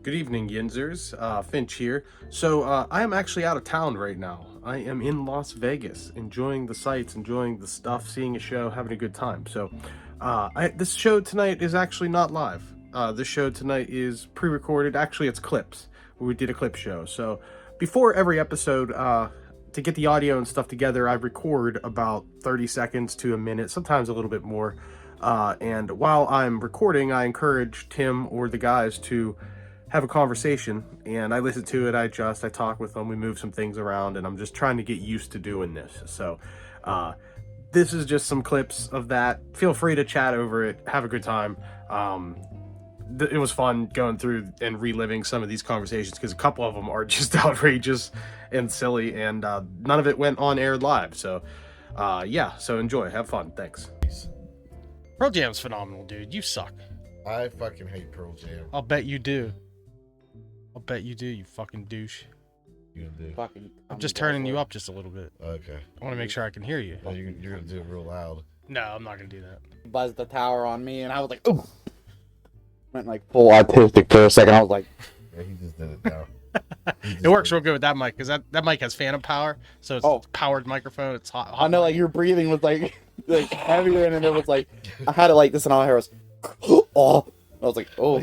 Good evening, Yinzers. Finch here. So, I am actually out of town right now. I am in Las Vegas, enjoying the sights, enjoying the stuff, seeing a show, having a good time. So, this show tonight is actually not live. This show tonight is pre-recorded. Actually, it's clips. We did a clip show. So, before every episode, to get the audio and stuff together, I record about 30 seconds to a minute, sometimes a little bit more. And while I'm recording, I encourage Tim or the guys to have a conversation, and I listen to it, I talk with them, we move some things around, and I'm just trying to get used to doing this. So this is just some clips of that. Feel free to chat over it, have a good time. It was fun going through and reliving some of these conversations because a couple of them are just outrageous and silly, and none of it went on air live. So yeah, so enjoy, have fun, thanks. Pearl Jam's phenomenal, dude. You suck. I fucking hate Pearl Jam. I'll bet you do. I'll bet you do, you fucking douche. You gonna do? Fucking, I'm just turning you up just a little bit. Okay. I want to make sure I can hear you. Oh, you're gonna do it real loud. No, I'm not gonna do that. buzzed the tower on me, and I was like, "Ooh!" Went like full autistic for a second. I was like, Yeah, he just did it now. It works real good with that mic because that mic has phantom power, so it's a powered microphone. It's hot. I know, like your breathing was like heavier, and then it was like I had it like this, and all I heard was, "Oh!" I was like, "Oh."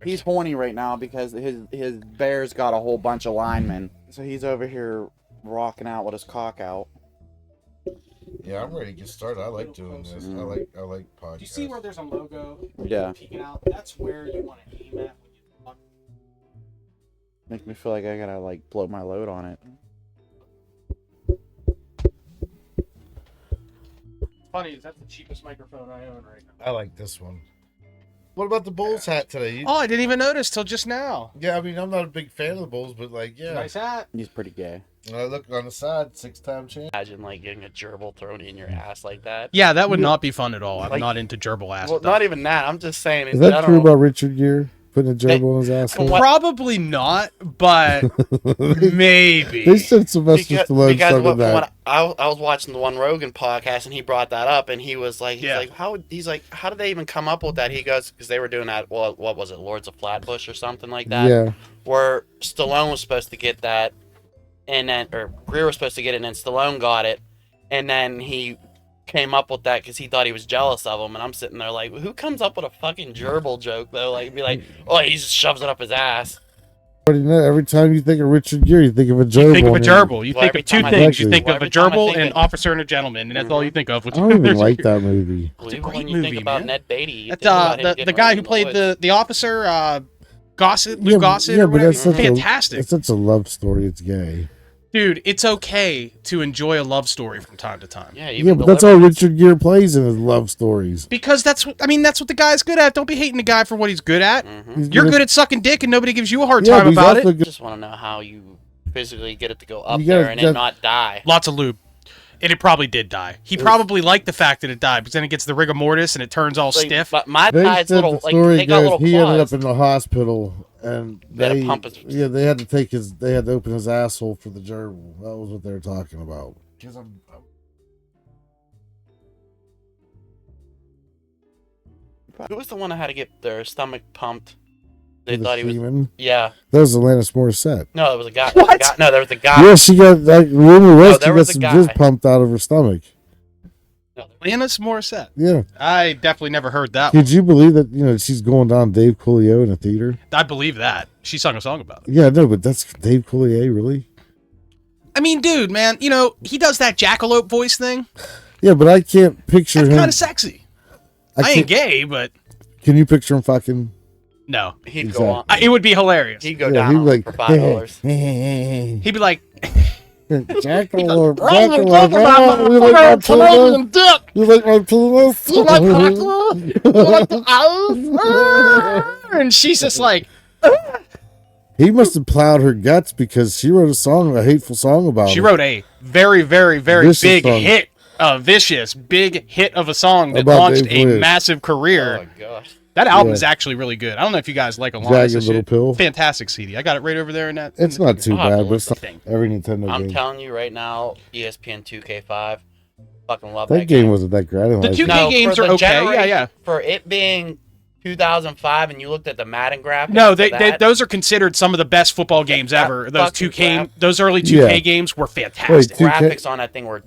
He's horny right now because his bear's got a whole bunch of linemen, so he's over here rocking out with his cock out. Yeah, I'm ready to get started. I like doing this. I like podcasts. Do you see where there's a logo? Yeah. Peeking out. That's where you want to aim at when you talk. Makes me feel like I gotta like blow my load on it. Funny is that's the cheapest microphone I own right now. I like this one. What about the Bulls hat today? Oh, I didn't even notice till just now. Yeah, I mean, I'm not a big fan of the Bulls, but like, yeah. Nice hat. He's pretty gay. And I look on the side, 6-time champ. Imagine like getting a gerbil thrown in your ass like that. Yeah, that would not be fun at all. I'm Like- not into gerbil ass. Well, stuff. not even that. I'm just saying. Is that true about Richard Gere putting a gerbil in his asshole? Probably not, but maybe. They said Sylvester Stallone because started when that. I was watching the one Rogan podcast and he brought that up and he was like, Yeah. how did they even come up with that? He goes, because they were doing that. Well, what was it, Lords of Flatbush or something like that? Yeah. Where Stallone was supposed to get that, and then or Greer was supposed to get it, and then Stallone got it, and then he came up with that because he thought he was jealous of him. And I'm sitting there like, who comes up with a fucking gerbil joke though? Like, be like, oh, he just shoves it up his ass. Every time you think of Richard Gere, you think of a gerbil. You think of a gerbil. You Well, think every of two time I things. think- You think Well, of a every time I gerbil think and it- officer and a gentleman, and that's all you think of. I don't even like that movie. Well, a even great when you movie, think about man. Ned Beatty, you That's think about him the getting guy raised who in the played woods. the officer, Gossett, Lou Gossett. Yeah, or but whatever. that's such Fantastic. It's such a love story. It's gay. Dude, it's okay to enjoy a love story from time to time. Yeah, Yeah, but that's all Richard Gere plays in his love stories. Because that's what the guy's good at. Don't be hating the guy for what he's good at. He's You're gonna- good at sucking dick and nobody gives you a hard Yeah, time but he's about also it. good- just want to know how you physically get it to go up You gotta- there and then not die. Lots of lube. And it probably did die. He probably liked the fact that it died, because then it gets the rigor mortis and it turns all Like, stiff. But my They guy's said little, the like, story they got goes little he ended up claws. in the hospital and They had to they pump his- they had to open his asshole for the gerbil. That was what they were talking about. Who was the one that had to get their stomach pumped? They The thought he was. semen. Yeah. That was Alanis Morissette. No, it was a guy. What? No, there was a guy. Yeah, she got like rumor was there she got was a some guy. jizz pumped out of her stomach. No, Alanis Morissette. Yeah. I definitely never heard that one. Could you believe that, she's going down Dave Coulier in a theater? I believe that. She sung a song about it. Yeah, no, but that's Dave Coulier, really? I mean, dude, man, he does that jackalope voice thing. Yeah, but I can't picture That's him. kind of sexy. I ain't gay, but Can you picture him fucking? no. he'd go on. It would be hilarious. He'd go Yeah, down he'd on be like, for $5. He'd be like, Jackalope, Jackalope, Jackalope, you like my penis? You like my penis? and she's just like, He must have plowed her guts because she wrote a hateful song about she him. wrote a very, very, very Vicious big song. hit, vicious, big hit of a song that About launched Dave a Coulier. massive career. Oh my gosh. That album Yeah. is actually really good. I don't know if you guys like Alanis. Jagged and Little shit. Pill. Fantastic CD. I got it right over there in that. It's not too Oh, bad, but it's not thing. every Nintendo I'm game. telling you right now, ESPN 2K5, fucking love That game wasn't that great. I didn't The like 2K it. No, games for are the okay. Yeah, generation- yeah. For it being 2005 and you looked at the Madden graphics. No, for that, those are considered some of the best football games that ever. Those fucking 2K, those early 2K Yeah. games were fantastic. 2K graphics on that thing were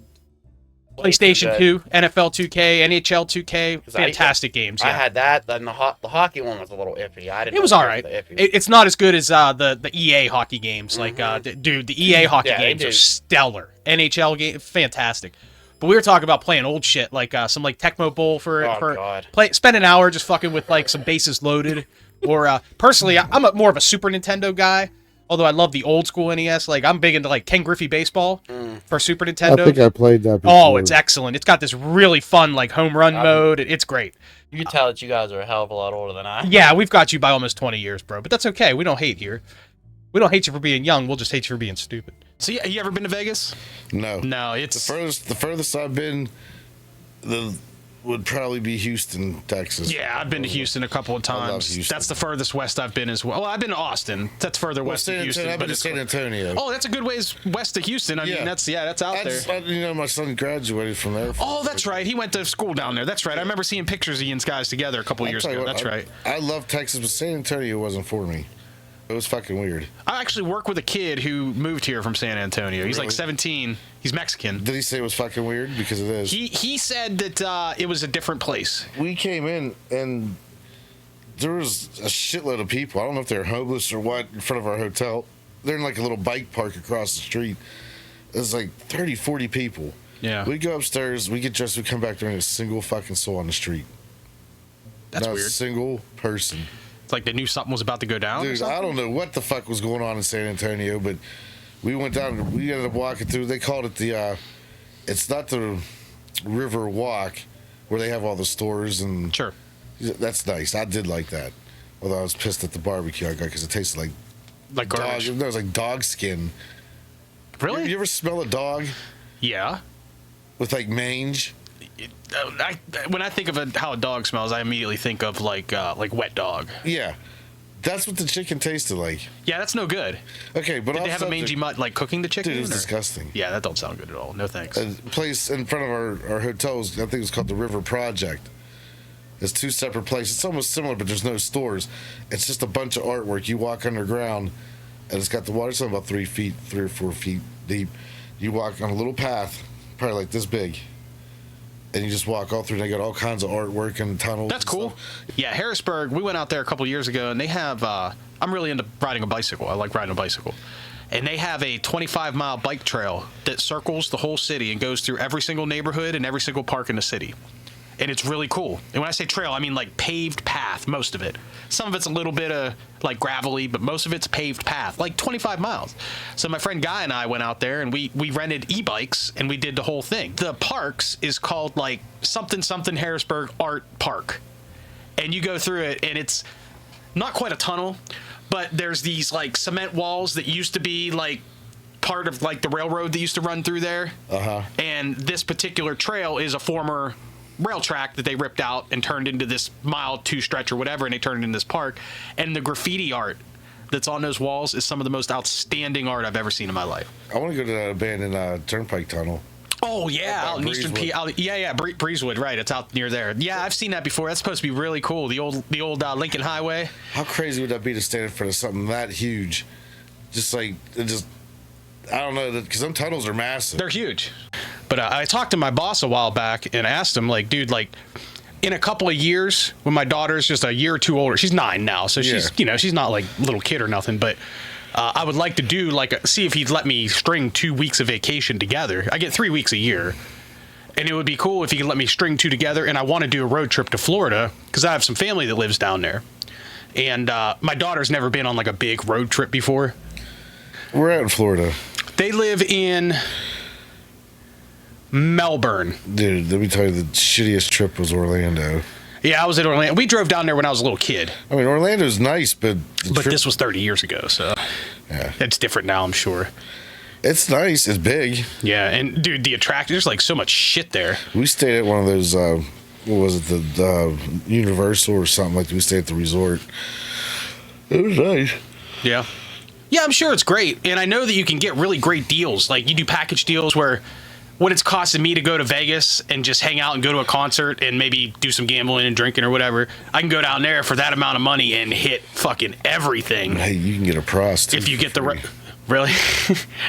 way too PlayStation good. 2, NFL 2K, NHL 2K, 'Cause fantastic games. I Yeah. had that. Then the hockey one was a little iffy. I didn't. It was know all right. the iffy. It's not as good as the EA hockey games. Like, dude, the EA hockey Yeah, games they are do. stellar. NHL game, fantastic. But we were talking about playing old shit, like some like Tecmo Bowl for God. spend an hour just fucking with like some bases loaded. Or personally, I'm more of a Super Nintendo guy. Although I love the old school NES. Like I'm big into like Ken Griffey Baseball for Super I Nintendo. think I played that before. Oh, it's excellent. It's got this really fun like home run mode. It's great. You can tell that you guys are a hell of a lot older than I. Yeah, we've got you by almost 20 years, bro. But that's okay. We don't hate here. We don't hate you for being young. We'll just hate you for being stupid. So you ever been to Vegas? No. No, The it's furthest I've been, would probably be Houston, Texas. yeah. I've been to Houston a couple of love times. Houston. That's the furthest west I've been as well. Well, I've been to Austin. That's further Well, west San than Houston, Antonio, I've but been to it's San Antonio. oh, that's a good ways west of Houston. I mean, Yeah. that's out there. My son graduated from there. Oh, that's right. He went to school down there. That's right. I remember seeing pictures of you guys together a couple I'll years tell you ago. what, That's right. I love Texas, but San Antonio wasn't for me. It was fucking weird. I actually work with a kid who moved here from San Antonio. He's like Really? 17. He's Mexican. Did he say it was fucking weird? Because it is. He said that it was a different place. We came in and there was a shitload of people. I don't know if they're homeless or what in front of our hotel. They're in like a little bike park across the street. There's like 30, 40 people. Yeah. We go upstairs, we get dressed, we come back, there ain't a single fucking soul on the street. That's Not weird. a single person. It's like they knew something was about to go down. or Dude, something? I don't know what the fuck was going on in San Antonio, but we went down, we ended up walking through, they called it the, it's not the River Walk where they have all the stores and Sure. that's nice. I did like that. Although I was pissed at the barbecue I got because it tasted like Like dog. garbage. It was like dog skin. Really? You ever smell a dog Yeah. with like mange? When I think of how a dog smells, I immediately think of like wet dog. Yeah, that's what the chicken tasted like. Yeah, that's no good. Okay, but Did they have a mangy mutt like cooking the chicken? Dude, it was or- disgusting. Yeah, that don't sound good at all. No thanks. A place in front of our hotels, I think it was called the River Project. It's two separate places. It's almost similar, but there's no stores. It's just a bunch of artwork. You walk underground, and it's got the water. It's about 3 or 4 feet deep. You walk on a little path, probably like this big, and you just walk all through. They got all kinds of artwork and tunnels. That's and cool. stuff. Yeah, Harrisburg. We went out there a couple years ago, and they have. I'm really into riding a bicycle. I like riding a bicycle, and they have a 25-mile bike trail that circles the whole city and goes through every single neighborhood and every single park in the city. And it's really cool. And when I say trail, I mean like paved path, most of it. Some of it's a little bit of like gravelly, but most of it's paved path, like 25 miles. So my friend Guy and I went out there and we rented e-bikes and we did the whole thing. The parks is called like something Harrisburg Art Park. And you go through it and it's not quite a tunnel, but there's these like cement walls that used to be like part of like the railroad that used to run through there. Uh-huh. And this particular trail is a former rail track that they ripped out and turned into this mile 2 stretch or whatever, and they turned it into this park. And the graffiti art that's on those walls is some of the most outstanding art I've ever seen in my life. I want to go to that abandoned Turnpike Tunnel. Oh yeah, out in Eastern Breezewood. Breezewood, right? It's out near there. Yeah, I've seen that before. That's supposed to be really cool. The old Lincoln Highway. How crazy would that be to stand in front of something that huge? Just like, it just, I don't know, because them tunnels are massive. They're huge. But I talked to my boss a while back and asked him, like, dude, like, in a couple of years, when my daughter's just a year or two older, she's 9 now, so she's, she's not like a little kid or nothing, but I would like to do, like, see if he'd let me string 2 weeks of vacation together. I get 3 weeks a year. And it would be cool if he could let me string 2 together, and I want to do a road trip to Florida, because I have some family that lives down there. And my daughter's never been on, like, a big road trip before. We're out in Florida. They live in Melbourne. Dude, let me tell you, the shittiest trip was Orlando. Yeah, I was in Orlando. We drove down there when I was a little kid. I mean, Orlando's nice, but This was 30 years ago, so yeah, it's different now, I'm sure. it's nice. It's big. Yeah, and dude, the attraction, there's like so much shit there. We stayed at one of those. What was it? The Universal or something like that. We stayed at the resort. It was nice. Yeah, I'm sure it's great, and I know that you can get really great deals. Like you do package deals where what it's costing me to go to Vegas and just hang out and go to a concert and maybe do some gambling and drinking or whatever, I can go down there for that amount of money and hit fucking everything. Hey, you can get a price if you get the right. Really?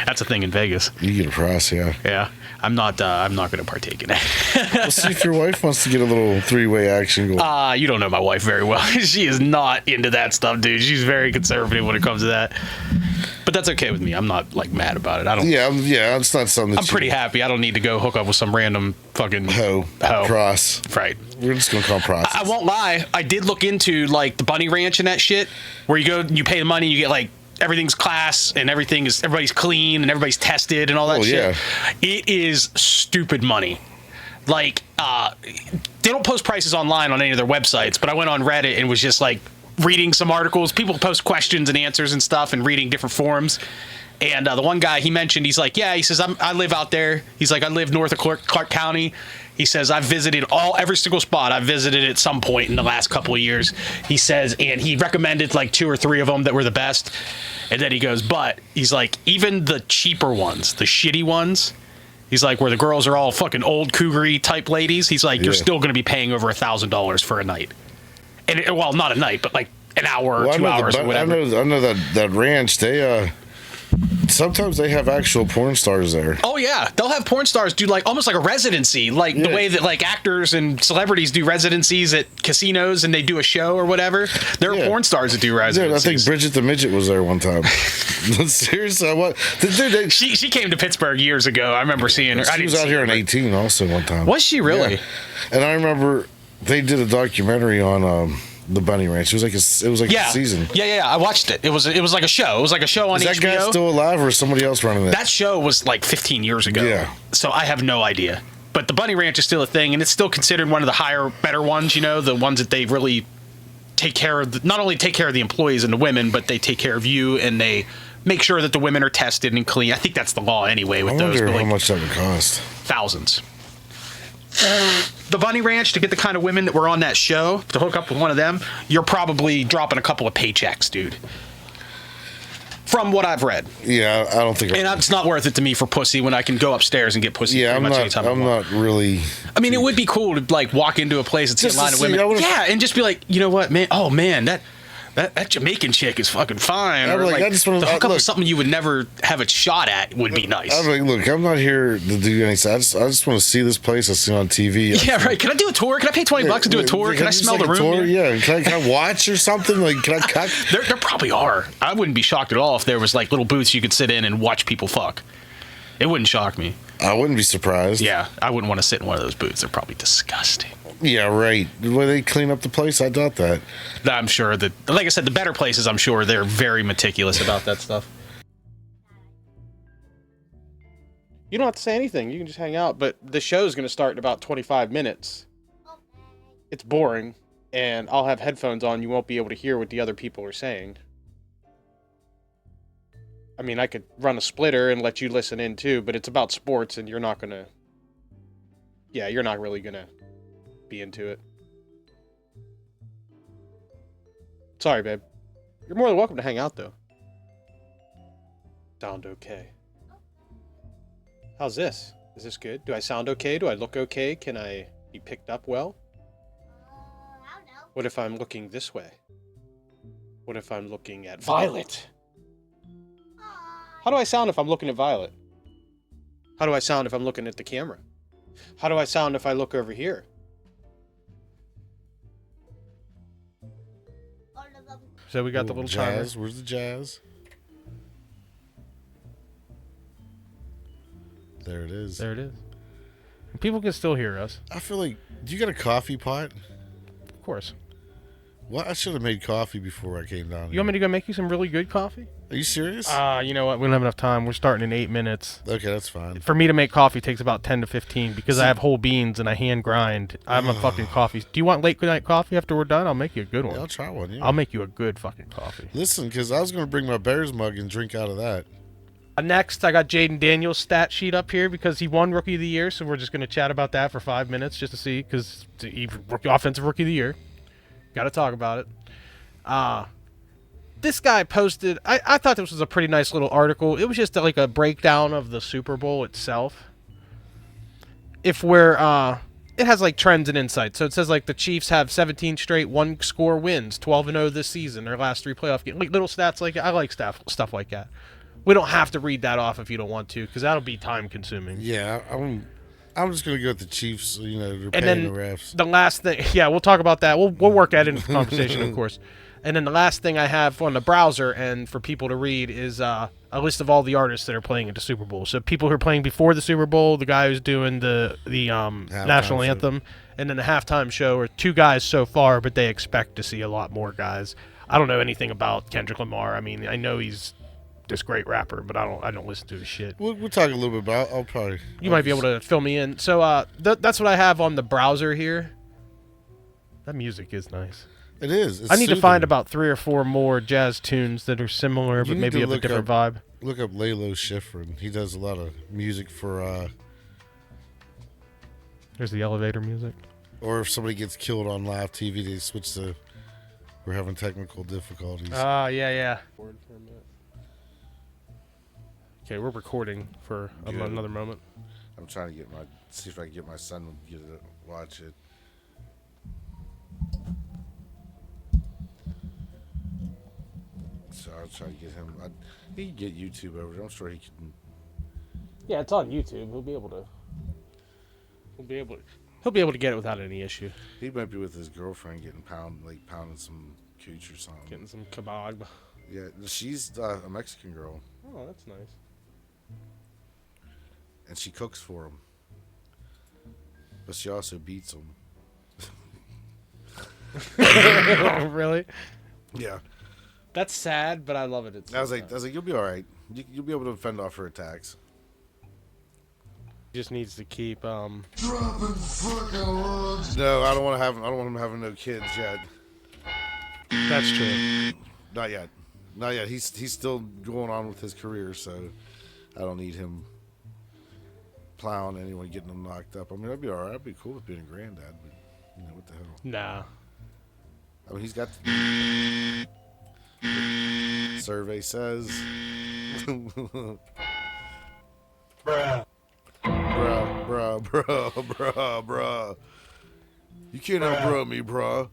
That's a thing in Vegas. You get a price, yeah. Yeah. I'm not going to partake in that. We'll see if your wife wants to get a little three-way action going. You don't know my wife very well. She is not into that stuff, dude. She's very conservative when it comes to that. But that's okay with me. I'm not like mad about it. I don't. Yeah, it's not something. I'm pretty happy. I don't need to go hook up with some random fucking hoe. Cross. Right. We're just gonna call process. I won't lie. I did look into like the bunny ranch and that shit, where you go, you pay the money, you get like everything's class and everybody's clean and everybody's tested and all that shit. Yeah. It is stupid money. Like they don't post prices online on any of their websites, but I went on Reddit and was just like reading some articles. People post questions and answers and stuff and reading different forums. And the one guy he mentioned, he's like, yeah, he says, I live out there. He's like, I live north of Clark County. He says, I've visited every single spot I've visited at some point in the last couple of years. He says, and he recommended like 2 or 3 of them that were the best. And then he goes, but he's like, even the cheaper ones, the shitty ones, he's like, where the girls are all fucking old cougar-y type ladies, he's like, you're still going to be paying over $1,000 for a night. And well, not a night, but like an hour or 2 hours or whatever. I know that ranch, they sometimes they have actual porn stars there. Oh yeah, they'll have porn stars do like almost like a residency, like the way that like actors and celebrities do residencies at casinos and they do a show or whatever. There are porn stars that do residencies. Yeah, I think Bridget the Midget was there one time. Seriously, what? She came to Pittsburgh years ago. I remember seeing her. She was out here in 18 also one time. Was she really? Yeah. And I remember they did a documentary on the Bunny Ranch. It was like a season. Yeah. I watched it. It was like a show. It was like a show on HBO. Is that guy still alive or is somebody else running it? That show was like 15 years ago. Yeah. So I have no idea. But the Bunny Ranch is still a thing, and it's still considered one of the better ones. You know, the ones that they really take care of. Not only take care of the employees and the women, but they take care of you and they make sure that the women are tested and clean. I think that's the law anyway with those. I wonder how much that would cost. Thousands. The Bunny Ranch, to get the kind of women that were on that show, to hook up with one of them, you're probably dropping a couple of paychecks, dude. From what I've read. Yeah, I don't think. And it's not worth it to me for pussy when I can go upstairs and get pussy. Yeah, I'm not really. I mean, it would be cool to like walk into a place and see a line of women. Yeah, and just be like, you know what, man? Oh man, that Jamaican chick is fucking fine. Or like, I just want to hook up with something you would never have a shot at would be nice. I'm like, look, I'm not here to do anything. I just want to see this place I've seen on TV. Yeah, right. Can I do a tour? Can I pay $20 to do a tour? Can I smell the room? Tour? Yeah. Can I watch or something? Like, can I? There probably are. I wouldn't be shocked at all if there was like little booths you could sit in and watch people fuck. It wouldn't shock me. I wouldn't be surprised. Yeah, I wouldn't want to sit in one of those booths. They're probably disgusting. Yeah, right. The way they clean up the place, I doubt that. I'm sure that, like I said, the better places, I'm sure they're very meticulous about that stuff. You don't have to say anything. You can just hang out. But the show's going to start in about 25 minutes. It's boring, and I'll have headphones on. You won't be able to hear what the other people are saying. I mean, I could run a splitter and let you listen in too, but it's about sports, and you're not going to... Yeah, you're not really going to be into it. Sorry, babe. You're more than welcome to hang out, though. Sound okay. How's this? Is this good? Do I sound okay? Do I look okay? Can I be picked up well? I don't know. What if I'm looking this way? What if I'm looking at Violet? How do I sound if I'm looking at Violet? How do I sound if I'm looking at the camera? How do I sound if I look over here? So we got the little jazz. timer. Where's the jazz? There it is. There it is. People can still hear us. I feel like, do you got a coffee pot? Of course. What? I should have made coffee before I came down here. You want me to go make you some really good coffee? Are you serious? You know what? We don't have enough time. We're starting in 8 minutes. Okay, that's fine. For me to make coffee takes about 10 to 15 because I have whole beans and I hand grind. I'm a fucking coffee. Do you want late night coffee after we're done? I'll make you a good one. Yeah, I'll try one, yeah. I'll make you a good fucking coffee. Listen, because I was going to bring my Bears mug and drink out of that. Next, I got Jaden Daniels' stat sheet up here because he won Rookie of the Year, so we're just going to chat about that for 5 minutes just to see because Offensive Rookie of the Year. Got to talk about it. This guy posted, I thought this was a pretty nice little article. It was just like a breakdown of the Super Bowl itself. if we're it has like trends and insights. So it says like the Chiefs have 17 straight one-score wins, 12-0 this season, their last 3 playoff games. Like little stats like I like stuff like that. We don't have to read that off if you don't want to, because that'll be time consuming. Yeah, I'm just gonna go with the Chiefs. You know, they're And paying then the refs. the last thing, yeah, we'll talk about that. We'll work that into the conversation, of course. And then the last thing I have on the browser and for people to read is a list of all the artists that are playing at the Super Bowl. So people who are playing before the Super Bowl, the guy who's doing the national show. anthem, and then the halftime show are 2 guys so far, but they expect to see a lot more guys. I don't know anything about Kendrick Lamar. I mean, I know he's this great rapper, but I don't listen to his shit. We'll talk a little bit about. I'll probably. You might be able to fill me in. So that's what I have on the browser here. That music is nice. It is. It's I need to soothing. find about 3 or 4 more jazz tunes that are similar, You but need maybe to have a look different up- vibe. Look up Lalo Schifrin. He does a lot of music for. There's the elevator music. Or if somebody gets killed on live TV, they switch to. We're having technical difficulties. Yeah. Okay, we're recording for Good. another moment. I'm trying to see if I can get my son to watch it. So I'll try to get him. He can get YouTube over there. I'm sure he can. Yeah, it's on YouTube. He'll be able to. He'll be able to get it without any issue. He might be with his girlfriend getting pounding some cooch or something. Getting some kebab. Yeah, she's a Mexican girl, Oh, that's nice. and she cooks for him. But she also beats him. Really? Yeah. That's sad, but I love it. I was like, you'll be all right. You'll be able to fend off her attacks. Just needs to keep No, I don't want him having no kids yet. That's true. Not yet. He's still going on with his career, so I don't need him plowing anyone, getting them knocked up. I mean, I'd be all right. I'd be cool with being a granddad, but you know what the hell? Nah. I mean, he's got. Survey says. Bruh. You can't out-bruh me, bruh.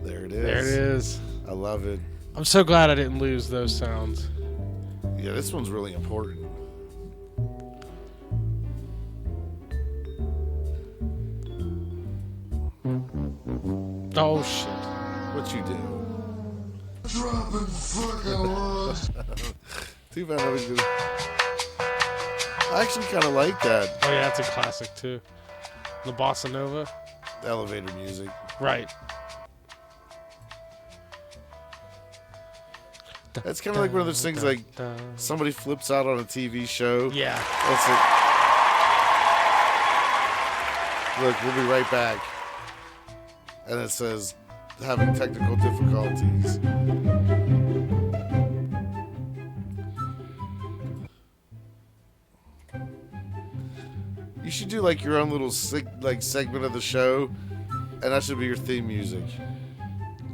There it is. There it is. I love it. I'm so glad I didn't lose those sounds. Yeah, this one's really important. Oh shit. What you do? Too bad I was gonna. I actually kind of like that Oh yeah, that's a classic too. The bossa nova. elevator music. Right. That's kind of like one of those things like somebody flips out on a TV show. Yeah. That's it. Look, we'll be right back. And it says, having technical difficulties. You should do like your own little segment of the show, and that should be your theme music.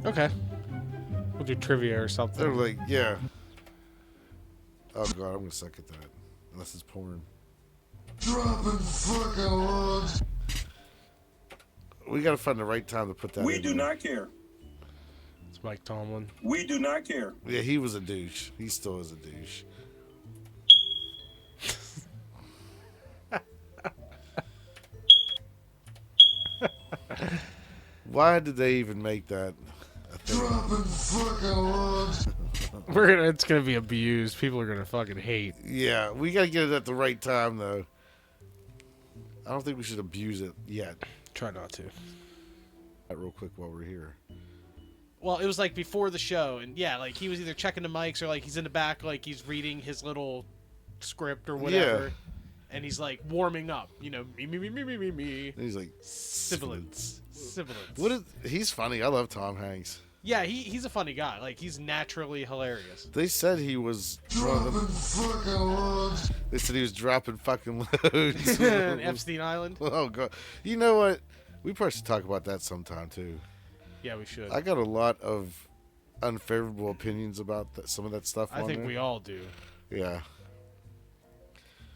Okay. We'll do trivia or something. They're like, yeah. Oh god, I'm gonna suck at that. Unless it's porn. We gotta find the right time to put that in. We do not care. It's Mike Tomlin. We do not care. Yeah, he was a douche. He still is a douche. Why did they even make that a thing? It's gonna be abused. People are gonna fucking hate. Yeah, we gotta get it at the right time though. I don't think we should abuse it yet. Try not to. Real quick while we're here. Well, it was like before the show, and yeah, like he was either checking the mics or like he's in the back, like he's reading his little script or whatever, Yeah. and he's like warming up, you know, me. And he's like, Sibilance. what is? He's funny. I love Tom Hanks. Yeah, he's a funny guy. Like he's naturally hilarious. They said he was They said he was dropping fucking loads. Epstein Island. Oh god. You know what? We probably should talk about that sometime too. Yeah, we should. I got a lot of unfavorable opinions about some of that stuff. I think we all do. Yeah.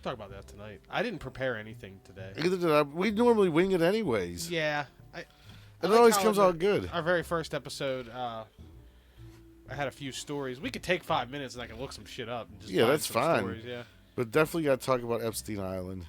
Talk about that tonight. I didn't prepare anything today. Either did I. We normally wing it anyways. Yeah. And it always comes out good. Our very first episode, I had a few stories. We could take 5 minutes and I can look some shit up. And just Yeah, find that's some fine. Stories, yeah. But definitely got to talk about Epstein Island.